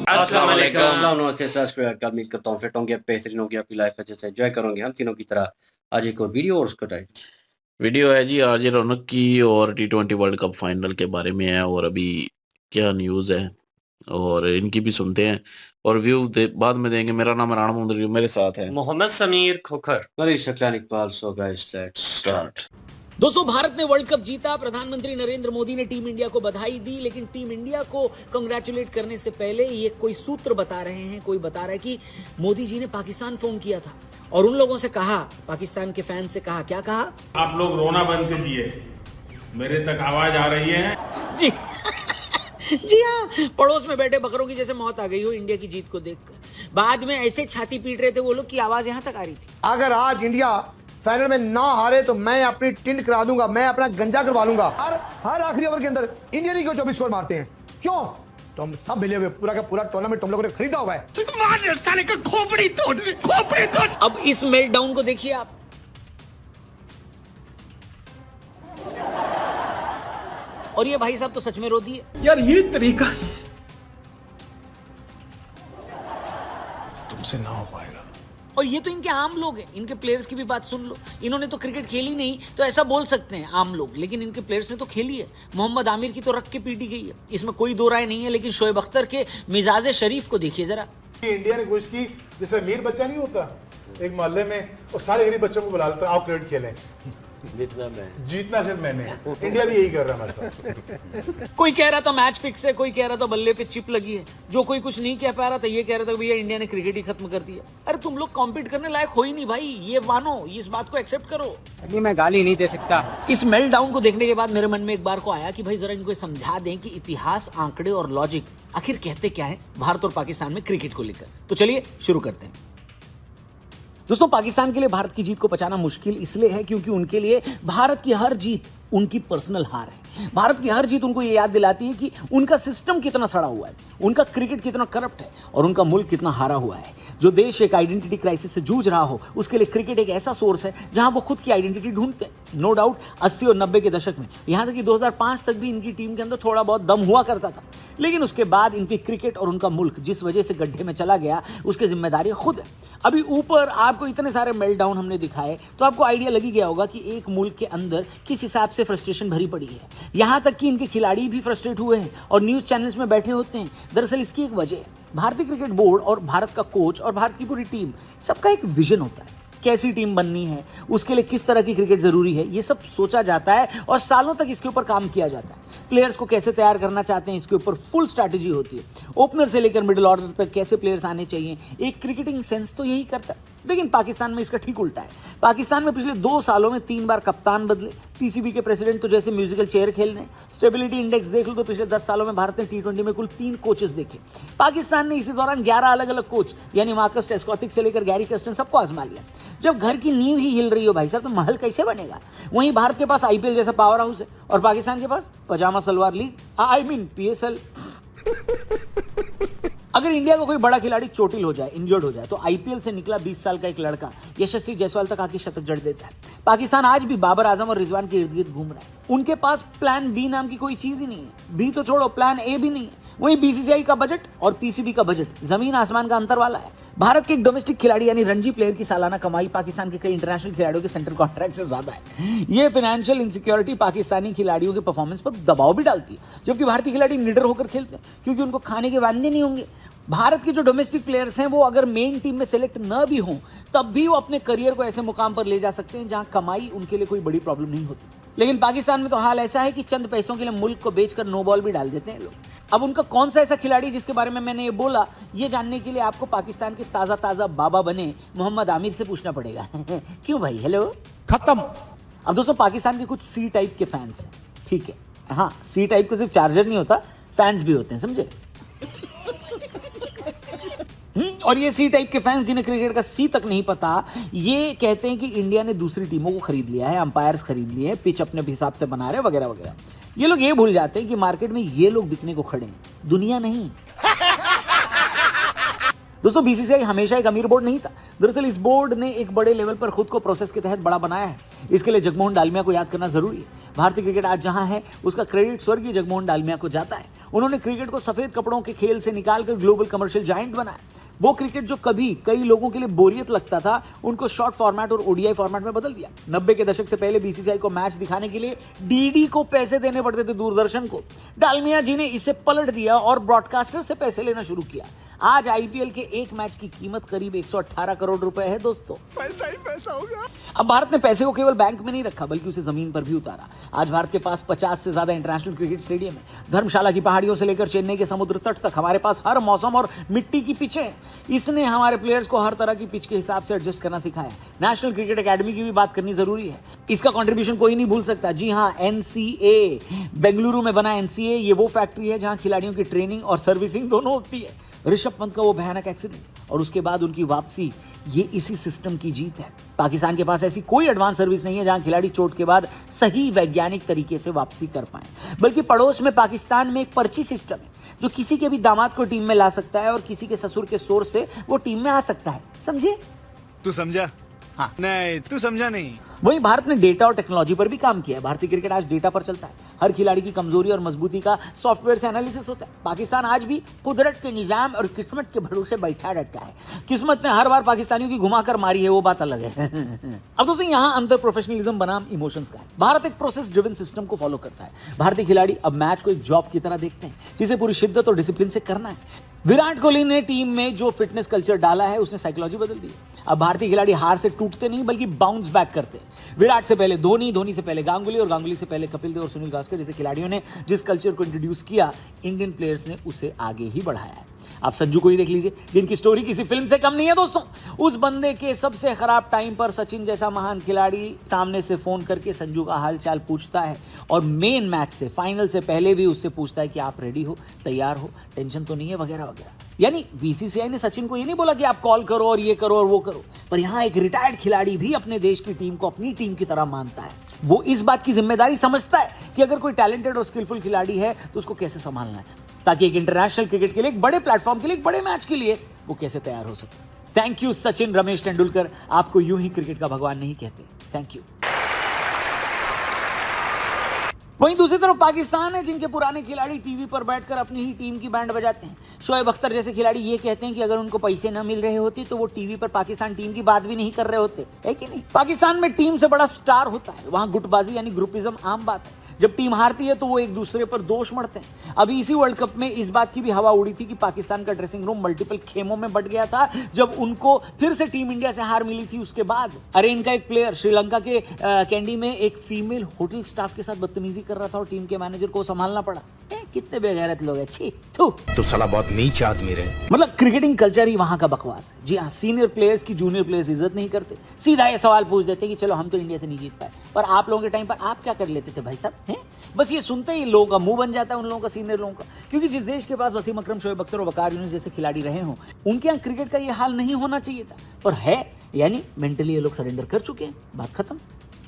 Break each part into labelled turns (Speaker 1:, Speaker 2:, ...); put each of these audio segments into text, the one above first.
Speaker 1: अस्सलाम वालेकुम। नमस्ते, सत श्री अकाल। उम्मीद करता हूँ फिट होंगे, बेहतरीन होंगे, आपकी लाइफ अच्छे से एंजॉय करोगे। हम तीनों की तरह आज एक और वीडियो और उसका टाइटल
Speaker 2: वीडियो है जी आरजे रौनक की और टी20 वर्ल्ड कप फाइनल के बारे में है और अभी क्या न्यूज़ है और इनकी भी सुनते हैं और बाद में देंगे। मेरा नाम राणा मुंदरी, मेरे साथ है
Speaker 1: मोहम्मद समीर खोखर, मरी शक्लान Iqbal. So guys let's start.
Speaker 3: दोस्तों, भारत ने वर्ल्ड कप जीता। प्रधानमंत्री नरेंद्र मोदी ने टीम इंडिया को बधाई दी, लेकिन टीम इंडिया को कांग्रेचुलेट करने से पहले ये कोई सूत्र बता रहे हैं, कोई बता रहा है कि मोदी जी ने पाकिस्तान फोन किया था और उन लोगों से कहा, पाकिस्तान के फैन से कहा, क्या कहा?
Speaker 4: आप लोग रोना बंद कीजिए, मेरे तक आवाज आ रही है।
Speaker 3: जी जी हाँ, पड़ोस में बैठे बकरों की जैसे मौत आ गई हो इंडिया की जीत को देखकर। बाद में ऐसे छाती पीट रहे थे वो लोग की आवाज यहां तक आ रही थी।
Speaker 5: अगर आज इंडिया फाइनल में ना हारे तो मैं अपनी टिंट करा दूंगा, मैं अपना गंजा करवा लूंगा। हर आखिरी ओवर के अंदर इंडियन ही क्यों 24 स्कोर मारते हैं? क्यों? तो हम सब मिले हुए पूरा का पूरा टूर्नामेंट तुम लोगों ने खरीदा हुआ है।
Speaker 3: साले का खोपड़ी तोड़। अब इस मेल्टडाउन को देखिए आप। और ये भाई साहब तो सच में रो दिए
Speaker 5: यार, ये तरीका तुमसे ना हो पाएगा।
Speaker 3: और ये तो इनके आम लोग हैं। इनके प्लेयर्स की भी बात सुन लो। इन्होंने तो क्रिकेट खेली नहीं, तो ऐसा बोल सकते हैं आम लोग, लेकिन इनके प्लेयर्स ने तो खेली है। मोहम्मद आमिर की तो रख के पीटी गई है, इसमें कोई दो राय नहीं है। लेकिन शोएब अख्तर के मिजाज शरीफ को देखिए जरा।
Speaker 6: इंडिया ने कोशिश की, जैसे अमीर बच्चा नहीं होता एक मोहल्ले में, और सारे गरीब बच्चों को बुला लेता, आओ क्रिकेट खेलें, जीतना सिर्फ मैंने। इंडिया भी यही कर रहा है हमारे साथ।
Speaker 3: कोई कह रहा था मैच फिक्स है, कोई कह रहा था बल्ले पे चिप लगी है, जो कोई कुछ नहीं कह पा रहा था ये कह रहा था भैया इंडिया ने क्रिकेट ही खत्म कर दिया। अरे तुम लोग कॉम्पीट करने लायक हो ही नहीं भाई, ये मानो, इस बात को एक्सेप्ट करो।
Speaker 7: नहीं, मैं गाली नहीं दे सकता।
Speaker 3: इस मेल्टडाउन को देखने के बाद मेरे मन में एक बार को आया कि भाई जरा इनको समझा दें कि इतिहास, आंकड़े और लॉजिक आखिर कहते क्या है भारत और पाकिस्तान में क्रिकेट को लेकर। तो चलिए शुरू करते हैं। दोस्तों, पाकिस्तान के लिए भारत की जीत को पचाना मुश्किल इसलिए है क्योंकि उनके लिए भारत की हर जीत उनकी पर्सनल हार है। भारत की हर जीत उनको ये याद दिलाती है कि उनका सिस्टम कितना सड़ा हुआ है, उनका क्रिकेट कितना करप्ट है और उनका मुल्क कितना हारा हुआ है। जो देश एक आइडेंटिटी क्राइसिस से जूझ रहा हो, उसके लिए क्रिकेट एक ऐसा सोर्स है जहां वो खुद की आइडेंटिटी ढूंढते हैं। नो डाउट 80 और 90 के दशक में, यहां तक कि 2005 तक भी इनकी टीम के अंदर थोड़ा बहुत दम हुआ करता था, लेकिन उसके बाद इनकी क्रिकेट और उनका मुल्क जिस वजह से गड्ढे में चला गया, उसकी जिम्मेदारी खुद है। अभी ऊपर आपको इतने सारे मेल्टडाउन हमने दिखाए तो आपको आइडिया लगी गया होगा कि एक मुल्क के अंदर किस हिसाब से फ्रस्ट्रेशन भरी पड़ी है। यहां तक कि इनके खिलाड़ी भी फ्रस्ट्रेट हुए हैं और न्यूज चैनल्स में बैठे होते हैं। दरअसल इसकी एक वजह है, भारतीय क्रिकेट बोर्ड और भारत का कोच और भारत की पूरी टीम, सबका एक विजन होता है। कैसी टीम बननी है, उसके लिए किस तरह की क्रिकेट जरूरी है, ये सब सोचा जाता है और सालों तक इसके ऊपर काम किया जाता है। प्लेयर्स को कैसे तैयार करना चाहते हैं, इसके ऊपर फुल स्ट्रैटेजी होती है। ओपनर से लेकर मिडिल ऑर्डर तक कैसे प्लेयर्स आने चाहिए, एक क्रिकेटिंग सेंस तो यही करता है। लेकिन पाकिस्तान में इसका ठीक उल्टा है। पाकिस्तान में पिछले 2 सालों में 3 बार कप्तान बदले, पीसीबी के प्रेसिडेंट तो जैसे म्यूजिकल चेयर खेल रहे हैं। स्टेबिलिटी इंडेक्स देख लो तो पिछले 10 सालों में भारत ने टी20 में कुल 3 कोचेस देखे। पाकिस्तान ने इसी दौरान 11 अलग अलग कोच यानी मार्कस टेस्कोथिक से लेकर गैरी कर्स्टन सबको आजमा लिया। जब घर की नींव ही हिल रही हो भाई साहब, तो महल कैसे बनेगा? वहीं भारत के पास आईपीएल जैसा पावर हाउस है और पाकिस्तान के पास pajama salwar league, I mean PSL. अगर इंडिया का कोई बड़ा खिलाड़ी चोटिल हो जाए, इंजर्ड हो जाए, तो आईपीएल से निकला 20 साल का एक लड़का यशस्वी जायसवाल तक आके शतक जड़ देता है। पाकिस्तान आज भी बाबर आजम और रिजवान के इर्द गिर्द घूम रहा है। उनके पास प्लान बी नाम की कोई चीज ही नहीं है। बी तो छोड़ो, प्लान ए भी नहीं है। वहीं बीसीसीआई का बजट और पीसीबी का बजट जमीन आसमान का अंतर वाला है। भारत के एक डोमेस्टिक खिलाड़ी यानी रणजी प्लेयर की सालाना कमाई पाकिस्तान के कई इंटरनेशनल खिलाड़ियों के सेंट्रल कॉन्ट्रैक्ट से ज्यादा है। ये फाइनेंशियल इनसिक्योरिटी पाकिस्तानी खिलाड़ियों के परफॉर्मेंस पर दबाव भी डालती है, जबकि भारतीय खिलाड़ी निडर होकर खेलते हैं क्योंकि उनको खाने के वादे नहीं होंगे। भारत के जो डोमेस्टिक प्लेयर्स हैं वो अगर मेन टीम में सेलेक्ट न भी हों, तब भी वो अपने करियर को ऐसे मुकाम पर ले जा सकते हैं जहां कमाई उनके लिए कोई बड़ी प्रॉब्लम नहीं होती। लेकिन पाकिस्तान में तो हाल ऐसा है कि चंद पैसों के लिए मुल्क को बेचकर नो बॉल भी डाल देते हैं लोग। अब उनका कौन सा ऐसा खिलाड़ी जिसके बारे में मैंने ये बोला, ये जानने के लिए आपको पाकिस्तान के ताजा बाबा बने मोहम्मद आमिर से पूछना पड़ेगा। क्यों भाई? हेलो, खत्म। अब दोस्तों, पाकिस्तान के कुछ सी टाइप के फैंस हैं, ठीक है? हाँ, सी टाइप को सिर्फ चार्जर नहीं होता, फैंस भी होते हैं, समझे? और ये सी टाइप के फैंस जिन्हें क्रिकेट का सी तक नहीं पता, ये कहते हैं कि इंडिया ने दूसरी टीमों को खरीद लिया है, अंपायर्स खरीद लिए हैं, पिच अपने हिसाब से बना रहे वगैरह वगैरह। ये लोग ये भूल जाते हैं कि मार्केट में ये लोग बिकने को खड़े हैं, दुनिया नहीं। दोस्तों बीसीसीआई हमेशा एक अमीर बोर्ड नहीं था। दरअसल इस बोर्ड ने एक बड़े लेवल पर खुद को प्रोसेस के तहत बड़ा बनाया है। इसके लिए जगमोहन डालमिया को याद करना जरूरी है। भारतीय क्रिकेट आज जहां है उसका क्रेडिट स्वर्गीय जगमोहन डालमिया को जाता है। उन्होंने क्रिकेट को सफेद कपड़ों के खेल से निकालकर ग्लोबल कमर्शियल जायंट बनाया। वो क्रिकेट जो कभी कई लोगों के लिए बोरियत लगता था, उनको शॉर्ट फॉर्मेट और ओडीआई फॉर्मेट में बदल दिया। 90 के दशक से पहले बीसीसीआई को मैच दिखाने के लिए डीडी को पैसे देने पड़ते थे, दूरदर्शन को। डालमिया जी ने इसे पलट दिया और ब्रॉडकास्टर से पैसे लेना शुरू किया। आज आईपीएल के एक मैच की कीमत करीब 118 करोड़ रुपए है दोस्तों। पैसा ही पैसा हो गया। अब भारत ने पैसे को केवल बैंक में नहीं रखा, बल्कि उसे जमीन पर भी उतारा। आज भारत के पास 50 से ज्यादा इंटरनेशनल क्रिकेट स्टेडियम है। धर्मशाला की पहाड़ियों से लेकर चेन्नई के समुद्र तट तक हमारे पास हर मौसम और मिट्टी की पिचें हैं। इसने हमारे प्लेयर्स को हर तरह की पिच के हिसाब से एडजस्ट करना सिखाया। नेशनल क्रिकेट एकेडमी की भी बात करनी जरूरी है। इसका कंट्रीब्यूशन कोई नहीं भूल सकता। जी हाँ, एनसीए, बेंगलुरु में बना एनसीए, ये वो फैक्ट्री है जहां खिलाड़ियों की ट्रेनिंग और सर्विसिंग दोनों होती है। ऋषभ पंत का वो भयानक एक्सीडेंट और उसके बाद उनकी वापसी, ये इसी सिस्टम की जीत है। पाकिस्तान के पास ऐसी कोई एडवांस सर्विस नहीं है जहां खिलाड़ी चोट के बाद सही वैज्ञानिक तरीके से वापसी कर पाए। बल्कि पड़ोस में पाकिस्तान में एक पर्ची सिस्टम है जो किसी के भी दामाद को टीम में ला सकता है और किसी के ससुर के सोर्स से वो टीम में आ सकता है। समझे?
Speaker 8: तू समझा?
Speaker 3: हाँ।
Speaker 8: नहीं, तू समझा नहीं।
Speaker 3: वहीं भारत ने डेटा और टेक्नोलॉजी पर भी काम किया है। भारतीय क्रिकेट आज डेटा पर चलता है। हर खिलाड़ी की कमजोरी और मजबूती का सॉफ्टवेयर से एनालिसिस होता है। पाकिस्तान आज भी कुदरत के निजाम और किस्मत के भरोसे बैठा रहता है। किस्मत ने हर बार पाकिस्तानियों की घुमाकर मारी है, वो बात अलग है। अब दोस्तों यहाँ अंतर प्रोफेशनलिज्म बनाम इमोशंस का है। भारत एक प्रोसेस ड्रिवन सिस्टम को फॉलो करता है। भारतीय खिलाड़ी अब मैच को एक जॉब की तरह देखते हैं, जिसे पूरी शिद्दत और डिसिप्लिन से करना है। विराट कोहली ने टीम में जो फिटनेस कल्चर डाला है, उसने साइकोलॉजी बदल दी। अब भारतीय खिलाड़ी हार से टूटते नहीं, बल्कि बाउंस बैक करते हैं। विराट से पहले धोनी, धोनी से पहले गांगुली और गांगुली से पहले कपिल देव और सुनील गावस्कर जैसे खिलाड़ियों ने जिस कल्चर को इंट्रोड्यूस किया, इंडियन प्लेयर्स ने उसे आगे ही बढ़ाया है। आप संजू को ही देख लीजिए, जिनकी स्टोरी किसी फिल्म से कम नहीं है दोस्तों। उस बंदे के सबसे खराब टाइम पर सचिन जैसा महान खिलाड़ी सामने से फोन करके संजू का हालचाल पूछता है और मेन मैच से, फाइनल से पहले भी उससे पूछता है कि आप रेडी हो, तैयार हो, टेंशन तो नहीं है, वगैरह वगैरह। यानी बीसीसीआई ने सचिन को ये नहीं बोला कि आप कॉल करो और ये करो और वो करो, पर यहाँ एक रिटायर्ड खिलाड़ी भी अपने देश की टीम को अपनी टीम की तरह मानता है। वो इस बात की जिम्मेदारी समझता है कि अगर कोई टैलेंटेड और स्किलफुल खिलाड़ी है तो उसको कैसे संभालना है, ताकि एक इंटरनेशनल क्रिकेट के लिए, एक बड़े प्लेटफॉर्म के लिए, एक बड़े मैच के लिए वो कैसे तैयार हो सके। थैंक यू सचिन रमेश तेंदुलकर, आपको यूं ही क्रिकेट का भगवान नहीं कहते। Thank you. वहीं दूसरी तरफ पाकिस्तान है, जिनके पुराने खिलाड़ी टीवी पर बैठकर अपनी ही टीम की बैंड बजाते हैं। शोएब अख्तर जैसे खिलाड़ी ये कहते हैं कि अगर उनको पैसे न मिल रहे होते तो वो टीवी पर पाकिस्तान टीम की बात भी नहीं कर रहे होते, है कि नहीं? पाकिस्तान में टीम से बड़ा स्टार होता है, वहां गुटबाजी यानी ग्रुपिज्म आम बात है। जब टीम हारती है तो वो एक दूसरे पर दोष मढ़ते हैं। अभी इसी वर्ल्ड कप में इस बात की भी हवा उड़ी थी कि पाकिस्तान का ड्रेसिंग रूम मल्टीपल खेमों में बट गया था जब उनको फिर से टीम इंडिया से हार मिली थी उसके बाद। अरे इनका एक प्लेयर श्रीलंका के कैंडी में एक फीमेल होटल स्टाफ के साथ बदतमीजी कर रहा था और टीम के मैनेजर को संभालना पड़ा। कितने बेगैरत लोग हैं, छी थू।
Speaker 8: तो साला बहुत नीच आदमी रहे।
Speaker 3: मतलब क्रिकेटिंग कल्चर ही वहां का बकवास है। जी हाँ, सीनियर प्लेयर्स की जूनियर प्लेयर्स इज्जत नहीं करते, सीधा ये सवाल पूछ देते कि चलो हम तो इंडिया से नहीं जीत पाए, पर आप लोगों के टाइम पर आप क्या कर लेते थे भाई साहब, हैं? बस ये सुनते ही लोगों का मुंह बन जाता है, उन लोगों का, सीनियर लोगों का। क्योंकि जिस देश के पास वसीम अकरम, शोएब अख्तर और वकार यूनिस जैसे खिलाड़ी रहे हों, उनके यहाँ क्रिकेट का ये हाल नहीं होना चाहिए था, पर है। यानी मेंटली ये लोग सरेंडर कर चुके हैं, बात खत्म।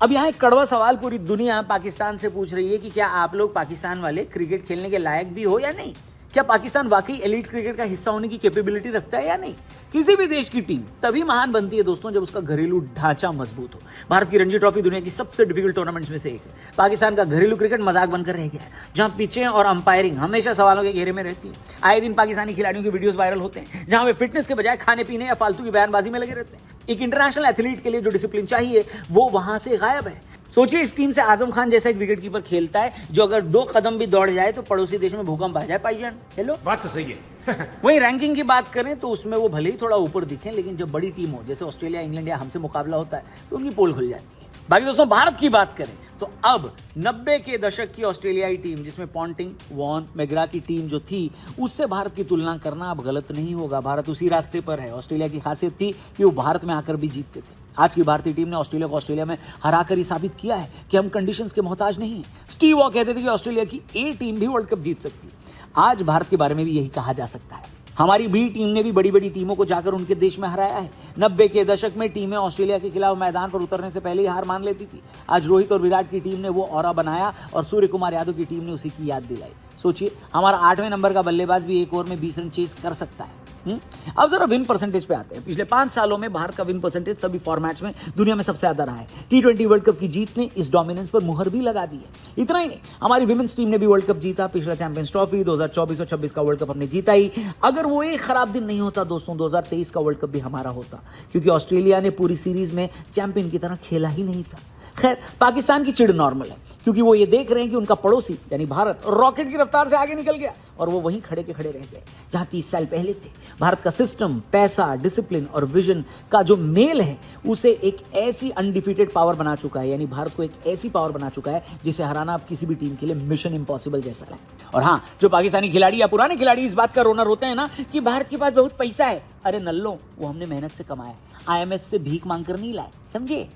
Speaker 3: अब यहाँ एक कड़वा सवाल पूरी दुनिया पाकिस्तान से पूछ रही है कि क्या आप लोग पाकिस्तान वाले क्रिकेट खेलने के लायक भी हो या नहीं? क्या पाकिस्तान वाकई एलीट क्रिकेट का हिस्सा होने की कैपेबिलिटी रखता है या नहीं? किसी भी देश की टीम तभी महान बनती है दोस्तों जब उसका घरेलू ढांचा मजबूत हो। भारत की रणजी ट्रॉफी दुनिया की सबसे डिफिकल्ट टूर्नामेंट्स में से एक है। पाकिस्तान का घरेलू क्रिकेट मजाक बनकर रह गया है, जहां पिचें और अंपायरिंग हमेशा सवालों के घेरे में रहती है। आए दिन पाकिस्तानी खिलाड़ियों के वीडियोस वायरल होते हैं जहां वे फिटनेस के बजाय खाने पीने या फालतू की बयानबाजी में लगे रहते हैं। एक इंटरनेशनल एथलीट के लिए जो डिसिप्लिन चाहिए वो वहां से गायब है। सोचिए इस टीम से आजम खान जैसा एक विकेट कीपर खेलता है जो अगर 2 कदम भी दौड़ जाए तो पड़ोसी देश में भूकंप आ जाए। भाईजान हेलो,
Speaker 6: बात तो सही है।
Speaker 3: वहीं रैंकिंग की बात करें तो उसमें वो भले ही थोड़ा ऊपर दिखें, लेकिन जब बड़ी टीम हो जैसे ऑस्ट्रेलिया, इंग्लैंड या हमसे मुकाबला होता है तो उनकी पोल खुल जाती है। बाकी दोस्तों भारत की बात करें तो अब 90 के दशक की ऑस्ट्रेलियाई टीम, जिसमें पॉन्टिंग, वॉन, मैग्रा की टीम जो थी, उससे भारत की तुलना करना अब गलत नहीं होगा। भारत उसी रास्ते पर है। ऑस्ट्रेलिया की खासियत थी कि वो भारत में आकर भी जीतते थे। आज की भारतीय टीम ने ऑस्ट्रेलिया को ऑस्ट्रेलिया में हराकर ही साबित किया है कि हम कंडीशंस के मोहताज नहीं हैं। स्टीव वॉ कहते थे कि ऑस्ट्रेलिया की ए टीम भी वर्ल्ड कप जीत सकती है। आज भारत के बारे में भी यही कहा जा सकता है। हमारी बी टीम ने भी बड़ी बड़ी टीमों को जाकर उनके देश में हराया है। 90 के दशक में टीमें ऑस्ट्रेलिया के खिलाफ मैदान पर उतरने से पहले ही हार मान लेती थी। आज रोहित और विराट की टीम ने वो ऑरा बनाया और सूर्य कुमार यादव की टीम ने उसी की याद दिलाई। सोचिए हमारा 8वें नंबर का बल्लेबाज भी एक ओवर में 20 रन चेस कर सकता है। अब जरा विन परसेंटेज पे आते हैं। पिछले 5 सालों में भारत का विन परसेंटेज सभी फॉर्मेट्स में दुनिया में सबसे ज्यादा रहा है। T20 वर्ल्ड कप की जीत ने इस डोमिनेंस पर मुहर भी लगा दी है। इतना ही नहीं, हमारी विमेंस टीम ने भी वर्ल्ड कप जीता। पिछला चैंपियंस ट्रॉफी 2024 और 26 का वर्ल्ड कप हमने जीता ही। अगर वो एक खराब दिन नहीं होता दोस्तों, 2023 का वर्ल्ड कप भी हमारा होता, क्योंकि ऑस्ट्रेलिया ने पूरी सीरीज में चैंपियन की तरह खेला ही नहीं था। खैर, पाकिस्तान की चिड़ नॉर्मल है, क्योंकि वो ये देख रहे हैं कि उनका पड़ोसी यानी भारत रॉकेट की रफ्तार से आगे निकल गया और वो वहीं खड़े के खड़े रह गए जहां 30 साल पहले थे। भारत का सिस्टम, पैसा, डिसिप्लिन और विजन का जो मेल है उसे एक ऐसी अनडिफीटेड पावर बना चुका है, यानी भारत को एक ऐसी पावर बना चुका है जिसे हराना अब किसी भी टीम के लिए मिशन इम्पॉसिबल जैसा है। और हाँ, जो पाकिस्तानी खिलाड़ी या पुराने खिलाड़ी इस बात का रोना रोते हैं ना कि भारत के पास बहुत पैसा है, अरे नल्लो, वो हमने मेहनत से कमाया, IMF से भीख मांग कर नहीं लाए, समझे?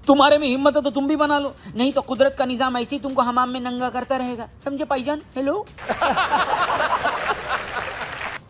Speaker 3: तुम्हारे में हिम्मत है तो तुम भी बना लो, नहीं तो कुदरत का निजाम ऐसे ही तुमको हमाम में नंगा करता रहेगा, समझे भाईजान? हेलो।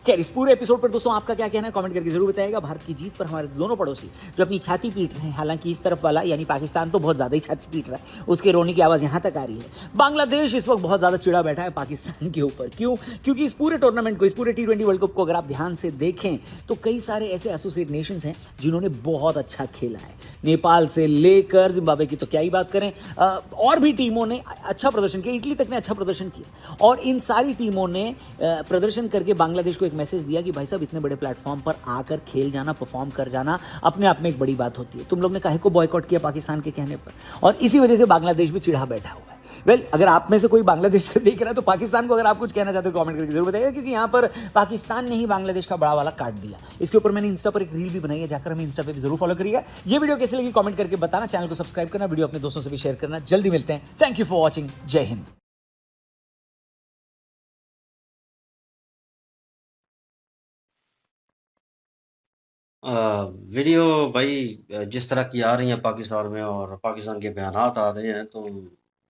Speaker 3: खैर, इस पूरे एपिसोड पर दोस्तों आपका क्या कहना है कमेंट करके जरूर बताइएगा। भारत की जीत पर हमारे दोनों पड़ोसी जो अपनी छाती पीट रहे हैं, हालांकि इस तरफ वाला यानी पाकिस्तान तो बहुत ज्यादा ही छाती पीट रहा है, उसके रोने की आवाज यहां तक आ रही है। बांग्लादेश इस वक्त बहुत ज्यादा चिड़ा बैठा है पाकिस्तान के ऊपर। क्यों? क्योंकि इस पूरे टूर्नामेंट को, इस पूरे T20 वर्ल्ड कप को अगर आप ध्यान से देखें तो कई सारे ऐसे एसोसिएट नेशंस हैं जिन्होंने बहुत अच्छा खेला है। नेपाल से लेकर जिम्बाब्वे की तो क्या ही बात करें, और भी टीमों ने अच्छा प्रदर्शन किया, इटली तक ने अच्छा प्रदर्शन किया। और इन सारी टीमों ने प्रदर्शन करके बांग्लादेश को एक मैसेज दिया कि भाई साहब, इतने बड़े प्लेटफॉर्म पर आकर खेल जाना, परफॉर्म कर जाना अपने आप में एक बड़ी बात होती है। तुम लोग ने काहे को बॉयकॉट किया पाकिस्तान के कहने पर, और इसी वजह से बांग्लादेश भी चिढ़ा बैठा हुआ है। वेल, अगर आप में से कोई बांग्लादेश से देख रहा है तो पाकिस्तान को अगर आप कुछ कहना चाहते हो कमेंट करके जरूर बताइएगा, क्योंकि यहाँ पर पाकिस्तान ने ही बांग्लादेश का बड़ा वाला काट दिया। इसके ऊपर मैंने इंस्टा पर एक रील भी बनाई है, जाकर हमें इंस्टा पे भी जरूर फॉलो करिएगा। ये वीडियो कैसी लगी कमेंट करके बताना, चैनल को सब्सक्राइब करना, वीडियो अपने दोस्तों से भी शेयर करना। जल्दी मिलते हैं। Thank you for watching. जय हिंद।
Speaker 1: वीडियो भाई जिस तरह की आ रही हैं पाकिस्तान में और पाकिस्तान के बयानात आ रहे हैं, तो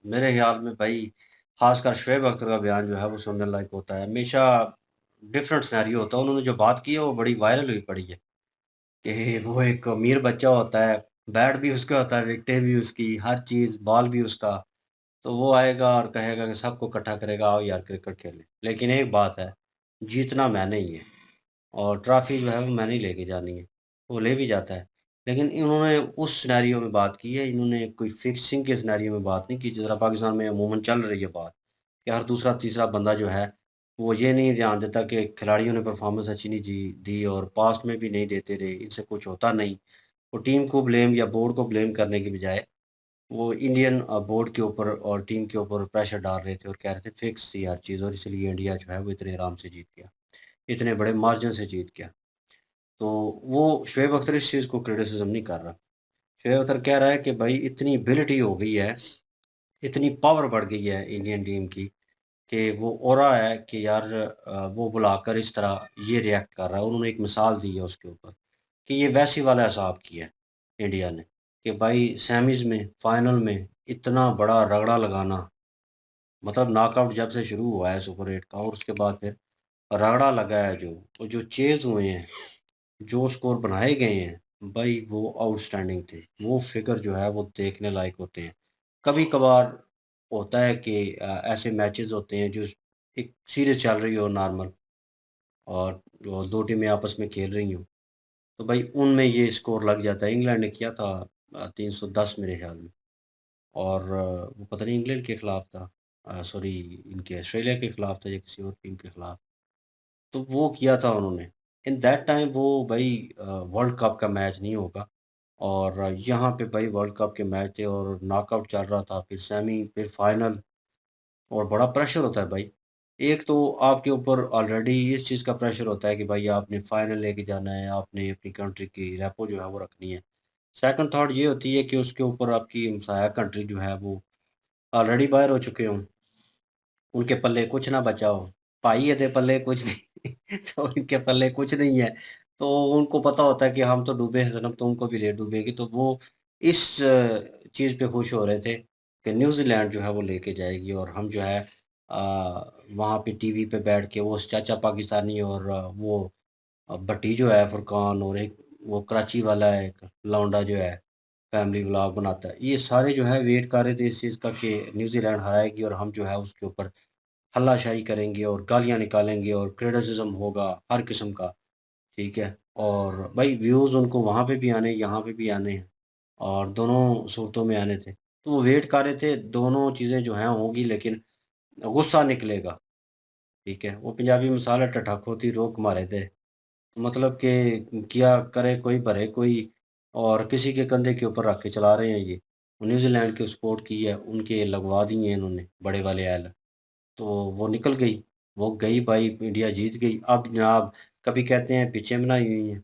Speaker 1: मेरे ख्याल में भाई खासकर शुएब अख्तर का बयान जो है वो सुनने लायक होता है। हमेशा डिफरेंट सिनेरियो होता है। उन्होंने जो बात की है वो बड़ी वायरल हुई पड़ी है कि वो एक अमीर बच्चा होता है, बैट भी उसका होता है, विकेटें भी उसकी, हर चीज़, बॉल भी उसका। तो वो आएगा और कहेगा कि सबको इकट्ठा करेगा, आओ यार क्रिकेट खेलें। लेकिन एक बात है, जीतना मैंने ही है और ट्रॉफ़ी जो है वो मैंने ही लेके जानी है। वो ले भी जाता है। लेकिन इन्होंने उस सिनेरियो में बात की है, इन्होंने कोई फिक्सिंग के सिनेरियो में बात नहीं की, जिस तरह पाकिस्तान में अमूमन चल रही है बात, कि हर दूसरा तीसरा बंदा जो है, वो ये नहीं ध्यान देता कि खिलाड़ियों ने परफ़ॉर्मेंस अच्छी नहीं दी और पास्ट में भी नहीं देते रहे, इनसे कुछ होता नहीं। वो टीम को ब्लेम या बोर्ड को ब्लेम करने की बजाय वो इंडियन बोर्ड के ऊपर और टीम के ऊपर प्रेशर डाल रहे थे और कह रहे थे फिक्स थी हर चीज़ और इसलिए इंडिया जो है वो इतने आराम से जीत गया, इतने बड़े मार्जिन से जीत गया। तो वो शुएब अख्तर इस चीज़ को क्रिटिसिज़्म नहीं कर रहा। शुएब अख्तर कह रहा है कि भाई इतनी एबिलिटी हो गई है, इतनी पावर बढ़ गई है इंडियन टीम की कि वो ऑरा है कि यार वो बुलाकर इस तरह ये रिएक्ट कर रहा है। उन्होंने एक मिसाल दी है उसके ऊपर कि ये वैसी वाला हिसाब किया है इंडिया ने कि भाई सेमीज़ में, फाइनल में इतना बड़ा रगड़ा लगाना, मतलब नॉकआउट जब से शुरू हुआ है सुपर 8 का और उसके बाद फिर रगड़ा लगा है जो, और जो चेज़ हुए हैं, जो स्कोर बनाए गए हैं, भाई वो आउटस्टैंडिंग थे। वो फ़िगर जो है वो देखने लायक होते हैं। कभी-कभार होता है कि ऐसे मैचेज़ होते हैं जो एक सीरीज़ चल रही हो नॉर्मल और वो 2 टीमें आपस में खेल रही हों, तो भाई उनमें ये स्कोर लग जाता है। इंग्लैंड ने किया था 310 मेरे ख़्याल में और वो पता नहीं इंग्लैंड के खिलाफ था, सॉरी इनके ऑस्ट्रेलिया के खिलाफ था या किसी और टीम के खिलाफ। तो वो किया था उन्होंने। इन दैट टाइम वो भाई वर्ल्ड कप का मैच नहीं होगा और यहाँ पे भाई वर्ल्ड कप के मैच थे और नॉकआउट चल रहा था, फिर सेमी, फिर फाइनल और बड़ा प्रेशर होता है भाई। एक तो आपके ऊपर ऑलरेडी इस चीज़ का प्रेशर होता है कि भाई आपने फाइनल लेके जाना है, आपने अपनी कंट्री की रेपो जो है वो रखनी है। सेकंड थॉट ये होती है कि उसके ऊपर आपकी हमसाया कंट्री जो है वो ऑलरेडी बाहर हो चुके हों, उनके पल्ले कुछ ना बचा हो। भाई एदे पल्ले कुछ नहीं तो उनके पल्ले कुछ नहीं है। तो उनको पता होता है कि हम तो डूबे हैं सनम, तो उनको भी ले डूबेगी। तो वो इस चीज़ पे खुश हो रहे थे कि न्यूज़ीलैंड जो है वो लेके जाएगी और हम जो है वहाँ पे टीवी पे बैठ के वो चाचा पाकिस्तानी और वो भट्टी जो है फुरकान और एक वो कराची वाला है एक लौंडा जो है फैमिली व्लॉग बनाता है। ये सारे जो है वेट कर रहे थे इस चीज़ का कि न्यूज़ीलैंड हराएगी और हम जो है उसके ऊपर हल्लाशाही करेंगे और गालियाँ निकालेंगे और क्रिटिसिज़्म होगा हर किस्म का। ठीक है, और भाई व्यूज़ उनको वहाँ पे भी आने, यहाँ पे भी आने हैं, और दोनों सूरतों में आने थे। तो वो वेट कर रहे थे, दोनों चीज़ें जो हैं होंगी, लेकिन गुस्सा निकलेगा, ठीक है? वो पंजाबी मसाला टठक होती रोक मारे थे। मतलब कि किया करे कोई भरे कोई, और किसी के कंधे के ऊपर रख के चला रहे हैं ये। न्यूज़ीलैंड की सपोर्ट की है, उनके लगवा दी हैं इन्होंने बड़े वाले ऐल। तो वो निकल गई, वो गई भाई, इंडिया जीत गई। अब जनाब कभी कहते हैं पिचें बनाई हुई हैं।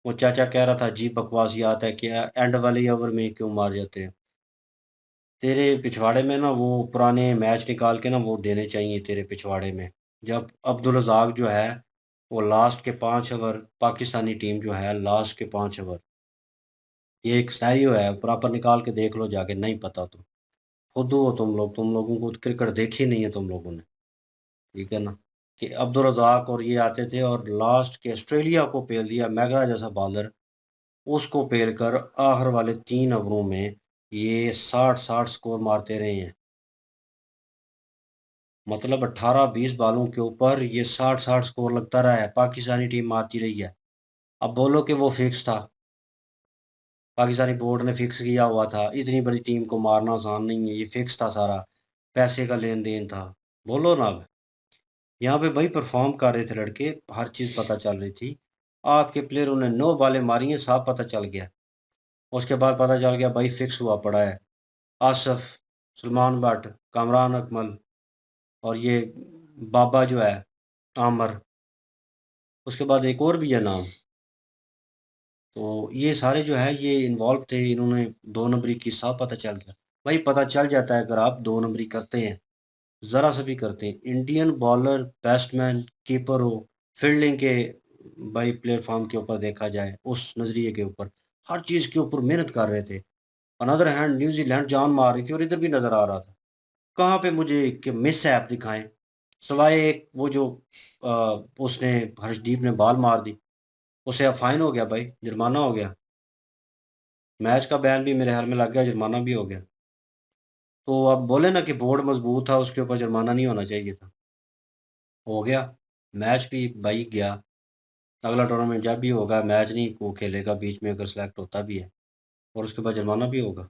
Speaker 1: वो चाचा कह रहा था जी बकवासियात है, क्या एंड वाले ओवर में क्यों मार जाते हैं? तेरे पिछवाड़े में ना वो पुराने मैच निकाल के ना वो देने चाहिए तेरे पिछवाड़े में। जब अब्दुल रज़ाक जो है, वो लास्ट के 5 ओवर, पाकिस्तानी टीम जो है लास्ट के 5 ओवर, ये एक सिनेरियो है, प्रॉपर निकाल के देख लो जाके, नहीं पता तो। फुद्दू हो तुम लोगों को तो क्रिकेट देखी नहीं है तुम लोगों ने, ठीक है ना? कि अब्दुल रज़ाक और ये आते थे और लास्ट के ऑस्ट्रेलिया को पेल दिया, मैगरा जैसा बॉलर, उसको पेल कर आखिर वाले 3 ओवरों में ये 60-60 स्कोर मारते रहे हैं। मतलब 18-20 बालों के ऊपर ये 60-60 स्कोर लगता रहा है, पाकिस्तानी टीम मारती रही है। अब बोलो कि वो फिक्स था, पाकिस्तानी बोर्ड ने फिक्स किया हुआ था, इतनी बड़ी टीम को मारना आसान नहीं है, ये फिक्स था सारा, पैसे का लेन-देन था। बोलो ना अब, यहाँ पे भाई परफ़ॉर्म कर रहे थे लड़के, हर चीज़ पता चल रही थी। आपके प्लेयरों ने 9 बॉलें मारी हैं, साफ पता चल गया। उसके बाद पता चल गया भाई फिक्स हुआ पड़ा है। आसिफ, सलमान बट, कामरान अकमल और ये बाबा जो है, आमिर, उसके बाद एक और भी है नाम। तो ये सारे जो है ये इन्वॉल्व थे, इन्होंने 2 नंबरी की, साफ पता चल गया। भाई पता चल जाता है अगर आप 2 नंबरी करते हैं, ज़रा सा भी करते हैं। इंडियन बॉलर, बैट्समैन, कीपर हो, फील्डिंग के भाई प्लेटफ़ॉर्म के ऊपर देखा जाए, उस नज़रिए के ऊपर, हर चीज़ के ऊपर मेहनत कर रहे थे। ऑन अदर हैंड न्यूज़ीलैंड जान मार रही थी और इधर भी नज़र आ रहा था। कहाँ पे मुझे कि मिसहैप दिखाएँ, सिवाय एक वो जो अ, उसने हर्षदीप ने बॉल मार दी, उसे अब फ़ाइन हो गया भाई, जुर्माना हो गया। मैच का बैन भी मेरे ख़्याल में लग गया, जुर्माना भी हो गया। तो अब बोले ना कि बोर्ड मज़बूत था, उसके ऊपर जुर्माना नहीं होना चाहिए था। हो गया, मैच भी भाई गया। अगला टूर्नामेंट जब भी होगा मैच नहीं वो खेलेगा, बीच में अगर सेलेक्ट होता भी है, और उसके बाद जुर्माना भी होगा,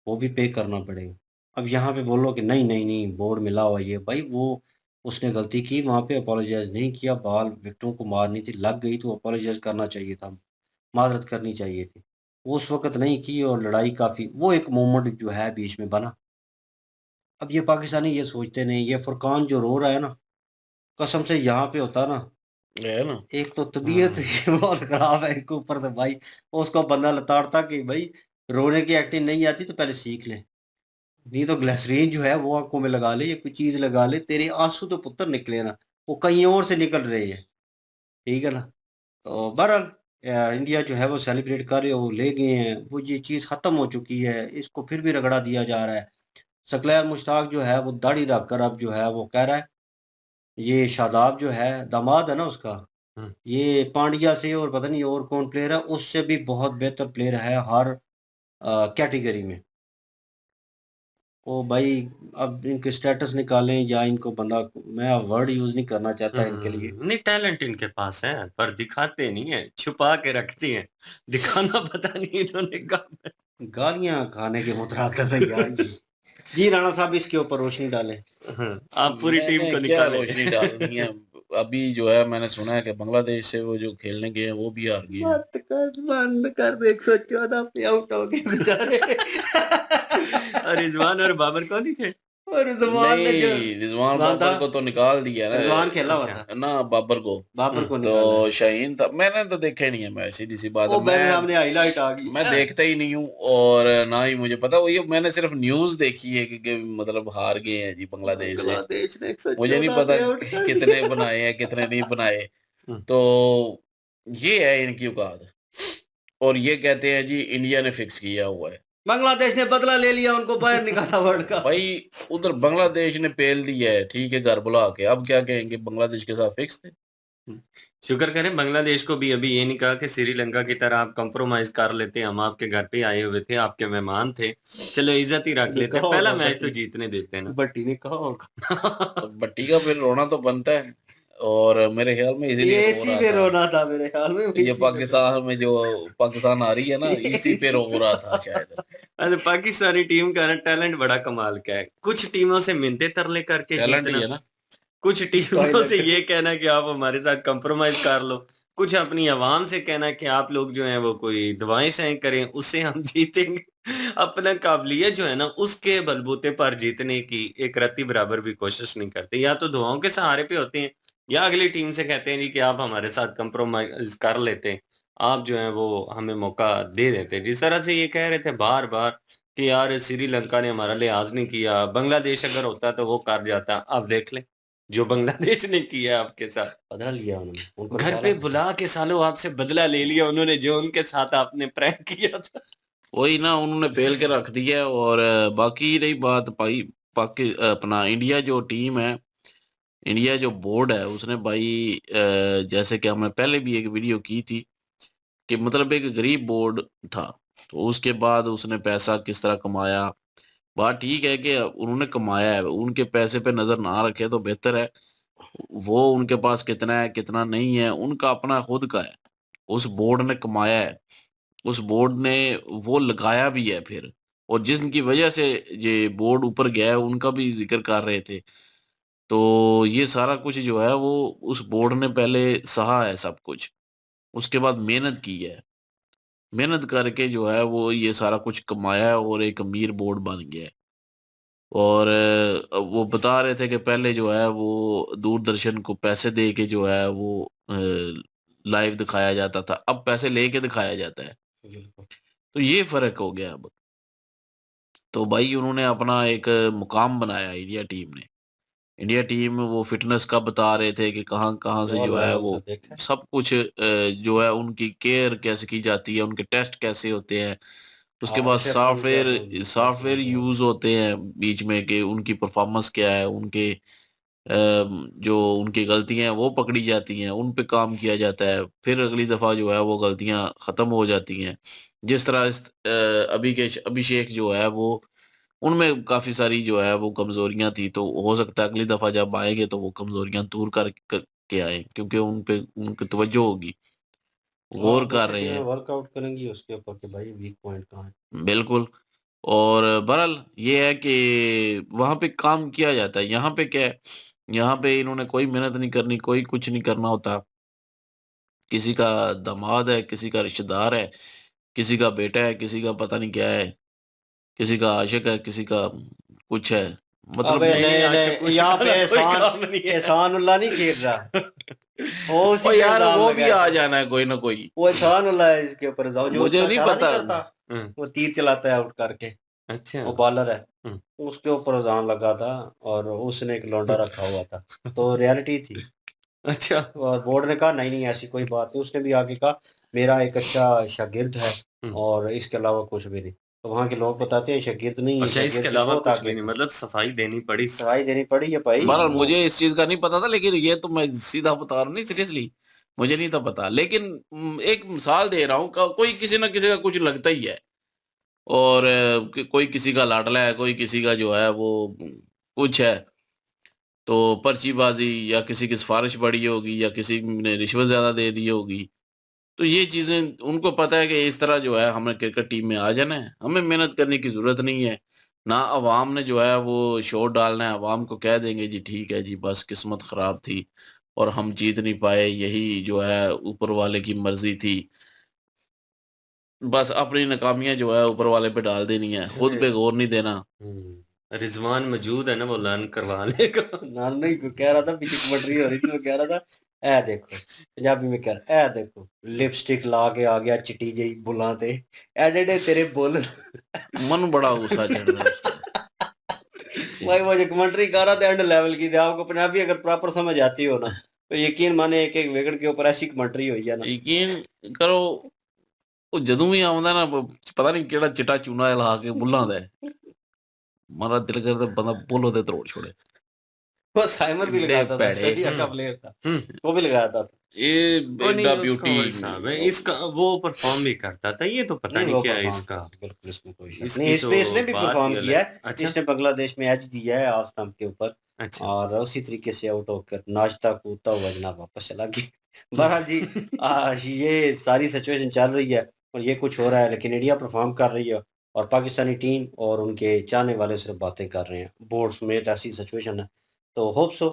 Speaker 1: वो भी पे करना पड़ेगा। अब यहाँ पे बोलो कि नहीं, नहीं, नहीं बोर्ड मिला हुआ ये, भाई वो उसने गलती की, वहाँ पे अपोलोजाइज़ नहीं किया, बॉल विकेटों को मारनी थी, लग गई तो अपोलोजाइज़ करना चाहिए था, माज़रत करनी चाहिए थी। वो उस वक़्त नहीं की और लड़ाई काफ़ी, वो एक मोमेंट जो है बीच में बना। अब ये पाकिस्तानी ये सोचते नहीं, ये फुरकान जो रो रहा है ना, कसम से यहाँ पे होता ना,
Speaker 2: है ना?
Speaker 1: एक तो तबीयत बहुत ख़राब है एक ऊपर से भाई, उसको बंदा लताड़ता कि भाई रोने की एक्टिंग नहीं आती तो पहले सीख ले। नहीं तो ग्लिसरीन जो है वो आँखों में लगा ले या कोई चीज़ लगा ले, तेरे आँसू तो पुत्तर निकले ना, वो कहीं और से निकल रहे हैं, ठीक है ना? तो बहरहाल इंडिया जो है वो सेलिब्रेट कर रहे हो, ले गए हैं, वो ये चीज़ ख़त्म हो चुकी है, इसको फिर भी रगड़ा दिया जा रहा है। शक्लैर मुश्ताक जो है वो दाढ़ी रखकर अब जो है वो कह रहा है, ये शादाब जो है दामाद है ना उसका, ये पांड्या से और पता नहीं और कौन प्लेयर है, उससे भी बहुत बेहतर प्लेयर है हर कैटेगरी में। ओ भाई अब इनके स्टेटस निकालें या इनको बंदा, मैं वर्ड यूज़ नहीं करना चाहता इनके लिए।
Speaker 9: नहीं टैलेंट इनके पास है पर दिखाते नहीं है, छुपा के रखती हैं। दिखाना पता नहीं इन्होंने कब।
Speaker 1: गालियाँ खाने के मुतरादिफ है यार ये। जी राणा साहब इसके ऊपर रोशनी डालें।
Speaker 9: आप पूरी टीम
Speaker 2: मैंने
Speaker 9: को
Speaker 2: क्या
Speaker 9: निकालें।
Speaker 2: रोशनी डालनी है? अभी जो है मैंने सुना है कि बांग्लादेश से वो जो खेलने गए हैं वो भी हार गए हैं।
Speaker 1: मत कर, बंद कर दे, 114 पे आउट हो गए बेचारे।
Speaker 9: और रिजवान और बाबर कौन ही थे?
Speaker 1: और जमान ने जो
Speaker 2: नहीं, रिजवान
Speaker 1: कौन था?
Speaker 2: बाबर को तो निकाल दिया ना।
Speaker 1: रिजवान खेला हुआ
Speaker 9: अच्छा।
Speaker 1: था,
Speaker 2: ना बाबर को।
Speaker 1: बाबर को निकाला है।
Speaker 2: तो शाहीन था, मैंने तो देखा ही नहीं है मैच, सीधी सी बात
Speaker 1: वो
Speaker 2: है।
Speaker 1: मेरे सामने हाईलाइट आ गई।
Speaker 2: मैं देखता ही नहीं हूँ और ना ही मुझे पता। वो ये मैंने सिर्फ न्यूज़ देखी है कि मतलब हार गए हैं जी बांग्लादेश से।
Speaker 1: बांग्लादेश ने
Speaker 2: मुझे नहीं
Speaker 1: 114
Speaker 2: पता
Speaker 1: पे आउट कर
Speaker 2: कितने
Speaker 1: दिया।
Speaker 2: बनाए हैं कितने नहीं बनाए।
Speaker 9: हम्म।
Speaker 2: तो ये है इनकी औकात। और ये कहते हैं जी इंडिया ने फिक्स किया हुआ है।
Speaker 1: बांग्लादेश ने बदला ले लिया, उनको बाहर निकाला वर्ल्ड कप।
Speaker 2: भाई उधर बांग्लादेश ने पेल दिया है, ठीक है, घर बुला के। अब क्या कहेंगे, बांग्लादेश के साथ फिक्स थे।
Speaker 9: शुक्र करें बांग्लादेश को भी अभी ये नहीं कहा कि श्रीलंका की तरह आप कंप्रोमाइज कर लेते, हम आपके घर पे आए हुए थे, आपके मेहमान थे, चलो इज्जत ही रख
Speaker 1: इसने
Speaker 9: लेते,
Speaker 1: कहा
Speaker 9: पहला
Speaker 1: होगा
Speaker 9: मैच तो
Speaker 1: भट्टी,
Speaker 9: जीतने देते ना।
Speaker 1: भट्टी ने कहा होगा।
Speaker 2: तो भट्टी का फिर रोना तो बनता है। और मेरे ख्याल में
Speaker 1: ये
Speaker 2: इसीलिए रो
Speaker 1: इसी
Speaker 2: रहा
Speaker 1: पे
Speaker 2: था
Speaker 1: रोना था मेरे ख्याल में,
Speaker 2: ये
Speaker 1: इसी पे
Speaker 2: पाकिस्तान में जो पाकिस्तान आ रही है ना इसी पे रो रहा था शायद
Speaker 9: अरे पाकिस्तानी टीम का ना टैलेंट बड़ा कमाल का है। कुछ टीमों से मिन्नतें तरले करके
Speaker 2: टैलेंट ही
Speaker 9: जीतना,
Speaker 2: है ना
Speaker 9: कुछ टीमों
Speaker 1: टॉयलेट
Speaker 9: से ये कहना कि आप हमारे साथ कंप्रोमाइज कर लो, कुछ अपनी आवाम से कहना कि आप लोग जो हैं वो कोई दवाएं शाएं करें, उससे हम जीतेंगे। अपना काबिलियत जो है ना उसके बलबूते पर जीतने की एक रत्ती बराबर भी कोशिश नहीं करते। या तो दुआओं के सहारे पे होते हैं या अगली टीम से कहते हैं जी कि आप हमारे साथ कंप्रोमाइज कर लेते हैं, आप जो है वो हमें मौका दे देते हैं। जिस तरह से ये कह रहे थे बार बार कि यार श्रीलंका ने हमारा लिहाज नहीं किया, बांग्लादेश अगर होता तो वो कर जाता। अब देख लें जो बांग्लादेश ने किया आपके साथ,
Speaker 1: बदला लिया उन्होंने, उनको
Speaker 9: घर
Speaker 1: निकाला
Speaker 9: पे
Speaker 1: था।
Speaker 9: बुला के सालों आपसे बदला ले लिया उन्होंने जो उनके साथ आपने प्रैंक किया था।
Speaker 2: वही ना उन्होंने पेल के रख दिया और बाकी रही बात भाई अपना इंडिया जो टीम है इंडिया जो बोर्ड है उसने भाई जैसे कि हमने पहले भी एक वीडियो की थी कि मतलब एक गरीब बोर्ड था तो उसके बाद उसने पैसा किस तरह कमाया। बात ठीक है कि उन्होंने कमाया है उनके पैसे पे नजर ना रखे तो बेहतर है। वो उनके पास कितना है कितना नहीं है उनका अपना खुद का है। उस बोर्ड ने कमाया है उस बोर्ड ने वो लगाया भी है फिर और जिनकी वजह से ये बोर्ड ऊपर गया है उनका भी जिक्र कर रहे थे। तो ये सारा कुछ जो है वो उस बोर्ड ने पहले सहा है सब कुछ उसके बाद मेहनत की है मेहनत करके जो है वो ये सारा कुछ कमाया है और एक अमीर बोर्ड बन गया है। और वो बता रहे थे कि पहले जो है वो दूरदर्शन को पैसे दे के जो है वो लाइव दिखाया जाता था अब पैसे लेके दिखाया जाता है
Speaker 1: बिल्कुल।
Speaker 2: तो ये फर्क हो गया अब। तो भाई उन्होंने अपना एक मुकाम बनाया इंडिया टीम ने। इंडिया टीम वो फिटनेस का बता रहे थे कि कहाँ कहाँ से
Speaker 1: और
Speaker 2: जो है वो
Speaker 1: देखा है?
Speaker 2: सब कुछ जो है उनकी केयर कैसे की जाती है उनके टेस्ट कैसे होते हैं। उसके बाद
Speaker 1: शेफ रूम क्या है,
Speaker 2: सॉफ्टवेयर सॉफ्टवेयर यूज होते हैं बीच में कि उनकी परफॉर्मेंस क्या है उनके जो उनकी गलतियां हैं वो पकड़ी जाती हैं उन पे काम किया जाता है फिर अगली दफा जो है वो गलतियां खत्म हो जाती हैं। जिस तरह अभिषेक जो है वो उनमें काफी सारी जो है वो कमजोरियां थी तो हो सकता है अगली दफा जब आएंगे तो वो कमजोरियां दूर के आए क्योंकि उन पे उनकी तवज्जो होगी गौर कर रहे हैं।
Speaker 1: वर्कआउट करेंगी उसके ऊपर कि भाई वीक पॉइंट कहाँ है।
Speaker 2: बिल्कुल। और बहरहाल ये है कि वहां पे काम किया जाता है यहाँ पे क्या है यहाँ पे इन्होंने कोई मेहनत नहीं करनी कोई कुछ नहीं करना होता। किसी का दामाद है किसी का रिश्तेदार है किसी का बेटा है किसी का पता नहीं क्या है किसी का आशिक है किसी का कुछ है मतलब
Speaker 1: अबे
Speaker 9: नहीं,
Speaker 1: नहीं
Speaker 9: आशिक
Speaker 1: नहीं
Speaker 9: कुछ
Speaker 1: यहाँ
Speaker 9: का
Speaker 1: पे
Speaker 9: कोई काम नहीं है।
Speaker 1: एहसानुल्लाह नहीं खेल रहा। वो
Speaker 2: ओ
Speaker 1: उसी पे
Speaker 2: यार
Speaker 1: इल्जाम
Speaker 2: वो भी
Speaker 1: लगाया
Speaker 2: आ
Speaker 1: था।
Speaker 2: जाना है कोई ना कोई।
Speaker 1: वो एहसानुल्लाह है इसके ऊपर इल्जाम, जो
Speaker 2: मुझे
Speaker 1: उसका
Speaker 2: नहीं
Speaker 1: इशारा
Speaker 2: पता।
Speaker 1: करता,
Speaker 9: हम्म,
Speaker 1: वो तीर चलाता है आउट करके,
Speaker 9: अच्छा
Speaker 1: वो बॉलर है,
Speaker 9: हम्म,
Speaker 1: उसके ऊपर इल्जाम लगा था और उसने एक लौंडा रखा हुआ था, तो रियलिटी थी।
Speaker 9: अच्छा
Speaker 1: और बोर्ड ने कहा नहीं नहीं ऐसी कोई बात नहीं। उसने भी आगे कहा मेरा एक अच्छा शागिर्द है और इसके अलावा कुछ भी नहीं। तो वहाँ के लोग बताते हैं शागिर्द नहीं है,
Speaker 9: अच्छा इसके
Speaker 1: शागिर्द से
Speaker 9: अलावा
Speaker 1: बहुत
Speaker 9: कुछ
Speaker 1: आगे
Speaker 9: भी नहीं,
Speaker 1: था।
Speaker 9: मतलब सफाई देनी पड़ी।
Speaker 1: सफाई देनी पड़ी है भाई।
Speaker 2: बहरहाल
Speaker 1: वो
Speaker 2: मुझे इस चीज का नहीं पता था लेकिन ये तो मैं सीधा बता रहा हूँ नहीं सीरियसली मुझे नहीं था पता लेकिन एक मिसाल दे रहा हूँ कोई किसी ना किसी का कुछ लगता ही है। और कोई किसी का लाडला है कोई किसी का जो है वो कुछ है तो पर्चीबाजी या किसी की सिफारिश बढ़ी होगी या किसी ने रिश्वत ज्यादा दे दी होगी। तो ये चीजें उनको पता है कि इस तरह जो है हमें क्रिकेट टीम में आ जाना है हमें मेहनत करने की जरूरत नहीं है। ना अवाम ने जो है वो शोर डालना है अवाम को कह देंगे जी ठीक है जी बस किस्मत खराब थी और हम जीत नहीं पाए यही जो है ऊपर वाले की मर्जी थी। बस अपनी नाकामियां जो है ऊपर वाले पे डाल देनी है खुद पे गौर नहीं देना।
Speaker 9: रिजवान मौजूद है ना, वो लर्न करवा लेगा।
Speaker 1: ना नहीं कह रहा था पीछे कमेंट्री हो रही थी, वो कह रहा था ए देखो, पंजाबी में कह रहा ए देखो लिपस्टिक ला के आ गया चिट्टी जी बुला ते एडे तेरे बुल।
Speaker 2: मन बड़ा गुस्सा चढ़ रहा है उस तरह।
Speaker 1: भाई वो जो कमेंट्री कर रहा था एंड लेवल की थी। आपको पंजाबी अगर प्रॉपर समझ आती हो ना तो यकीन माने एक एक विकेट के ऊपर ऐसी कमेंट्री हुई है ना।
Speaker 2: यकीन करो ਉਹ ਜਦੋਂ ਵੀ ਆਉਂਦਾ ਨਾ ਪਤਾ ਨਹੀਂ ਕਿਹੜਾ ਚਿੱਟਾ ਚੂਨਾ ਲਾ ਕੇ ਬੁੱਲਾਂ ਦਾ ਮਾਰਾ ਦਿਲ ਕਰਦਾ ਬੰਦਾ ਬੁੱਲ ਉਹਦੇ ਤਰੋੜ ਛੋੜੇ।
Speaker 1: वो साइमर भी लगाता था,
Speaker 2: भैड़े।
Speaker 1: ऑस्ट्रेलिया का प्लेयर था, वो भी लगाता था।
Speaker 2: ये
Speaker 9: वो नहीं
Speaker 2: एडा
Speaker 9: उसका
Speaker 2: ब्यूटी
Speaker 9: और साहब है, इसका वो परफॉर्म भी करता था, ये तो पता
Speaker 1: नहीं
Speaker 9: नहीं
Speaker 1: वो
Speaker 9: क्या है
Speaker 1: परफॉर्म
Speaker 9: इसका।
Speaker 1: बिल्कुल इसमें कोई शक
Speaker 9: इसकी
Speaker 1: नहीं। इस
Speaker 9: तो
Speaker 1: पे इसने भी
Speaker 9: बात
Speaker 1: परफॉर्म
Speaker 9: ही
Speaker 1: किया
Speaker 9: अलग।
Speaker 1: है।
Speaker 9: अच्छा
Speaker 1: इसने बांग्लादेश में एज दिया है ऑफ स्टंप के ऊपर।
Speaker 9: अच्छा।
Speaker 1: और उसी तरीके से आउट होकर नाचता कूदता हुआ जनाब वापस चला गया। बहरहाल जी ये सारी सिचुएशन चल रही है और ये कुछ हो रहा है, लेकिन इंडिया परफॉर्म कर रही है और पाकिस्तानी टीम और उनके चाहने वाले सिर्फ बातें कर रहे हैं। बोर्ड समेत ऐसी सिचुएशन है, तो होप सो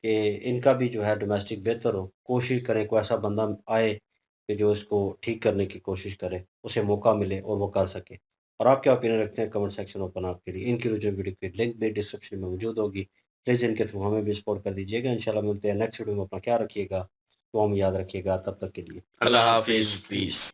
Speaker 1: कि इनका भी जो है डोमेस्टिक बेहतर हो। कोशिश करें कोई ऐसा बंदा आए कि जो इसको ठीक करने की कोशिश करे, उसे मौका मिले और वो कर सके। और आप क्या ओपिनियन रखते हैं कमेंट सेक्शन ओपन आपके लिए। इनकी जो वीडियो की लिंक भी डिस्क्रिप्शन में मौजूद होगी, प्लीज़ इनके थ्रू हमें भी सपोर्ट कर दीजिएगा। इंशाल्लाह मिलते हैं नेक्स्ट वीडियो में। अपना ख्याल रखिएगा, तो हम याद रखिएगा। तब तक के लिए
Speaker 2: अल्लाह हाफिज़, पीस।